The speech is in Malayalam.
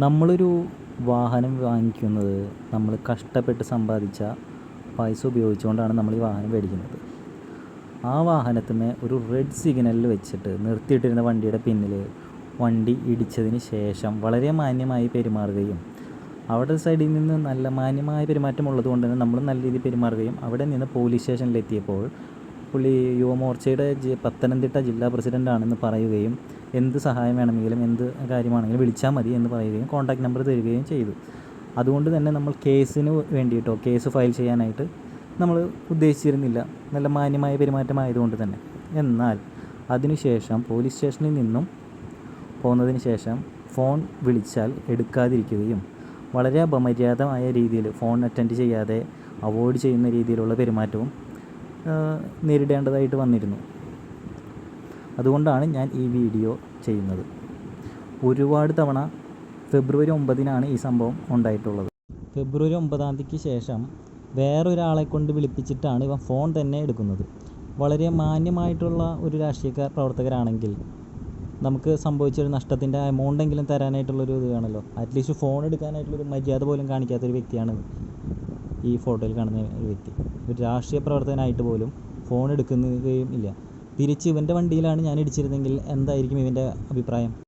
നമ്മളൊരു വാഹനം വാങ്ങിക്കുന്നത് നമ്മൾ കഷ്ടപ്പെട്ട് സമ്പാദിച്ച പൈസ ഉപയോഗിച്ചുകൊണ്ടാണ് നമ്മൾ ഈ വാഹനം മേടിക്കുന്നത്. ആ വാഹനത്തിന് ഒരു റെഡ് സിഗ്നലിൽ വെച്ചിട്ട് നിർത്തിയിട്ടിരുന്ന വണ്ടിയുടെ പിന്നിൽ വണ്ടി ഇടിച്ചതിന് ശേഷം വളരെ മാന്യമായി പെരുമാറുകയും അവിടെ സൈഡിൽ നിന്ന് നല്ല മാന്യമായ പെരുമാറ്റമുള്ളത് കൊണ്ട് തന്നെ നമ്മൾ നല്ല രീതിയിൽ പെരുമാറുകയും അവിടെ നിന്ന് പോലീസ് സ്റ്റേഷനിലെത്തിയപ്പോൾ പുള്ളി യുവമോർച്ചയുടെ പത്തനംതിട്ട ജില്ലാ പ്രസിഡൻ്റാണെന്ന് പറയുകയും എന്ത് സഹായം വേണമെങ്കിലും എന്ത് കാര്യമാണെങ്കിലും വിളിച്ചാൽ മതി എന്ന് പറയുകയും കോൺടാക്റ്റ് നമ്പർ തരികയും ചെയ്തു. അതുകൊണ്ട് തന്നെ നമ്മൾ കേസിന് വേണ്ടിയിട്ടോ കേസ് ഫയൽ ചെയ്യാനായിട്ട് നമ്മൾ ഉദ്ദേശിച്ചിരുന്നില്ല, നല്ല മാന്യമായ പെരുമാറ്റമായതുകൊണ്ട് തന്നെ. എന്നാൽ അതിനുശേഷം പോലീസ് സ്റ്റേഷനിൽ നിന്നും പോന്നതിന് ശേഷം ഫോൺ വിളിച്ചാൽ എടുക്കാതിരിക്കുകയും വളരെ അപമര്യാദമായ രീതിയിൽ ഫോൺ അറ്റൻഡ് ചെയ്യാതെ അവോയ്ഡ് ചെയ്യുന്ന രീതിയിലുള്ള പെരുമാറ്റവും നേരിടേണ്ടതായിട്ട് വന്നിരുന്നു. അതുകൊണ്ടാണ് ഞാൻ ഈ വീഡിയോ ചെയ്യുന്നത്. ഒരുപാട് തവണ ഫെബ്രുവരി 9-നാണ് ഈ സംഭവം ഉണ്ടായിട്ടുള്ളത്. ഫെബ്രുവരി 9 ശേഷം വേറൊരാളെ കൊണ്ട് വിളിപ്പിച്ചിട്ടാണ് ഇവൻ ഫോൺ തന്നെ എടുക്കുന്നത്. വളരെ മാന്യമായിട്ടുള്ള ഒരു രാഷ്ട്രീയ പ്രവർത്തകരാണെങ്കിൽ നമുക്ക് സംഭവിച്ചൊരു നഷ്ടത്തിൻ്റെ എമൗണ്ടെങ്കിലും തരാനായിട്ടുള്ളൊരു ഇത് കാണല്ലോ. അറ്റ്ലീസ്റ്റ് ഫോൺ എടുക്കാനായിട്ടുള്ളൊരു മര്യാദ പോലും കാണിക്കാത്തൊരു വ്യക്തിയാണ് ഈ ഫോട്ടോയിൽ കാണുന്ന ഒരു വ്യക്തി. ഒരു രാഷ്ട്രീയ പ്രവർത്തകനായിട്ട് പോലും ഫോൺ എടുക്കുകയും ഇല്ല. തിരിച്ച് ഇവൻ്റെ വണ്ടിയിലാണ് ഞാൻ ഇടിച്ചിരുന്നെങ്കിൽ എന്തായിരിക്കും ഇവൻ്റെ അഭിപ്രായം?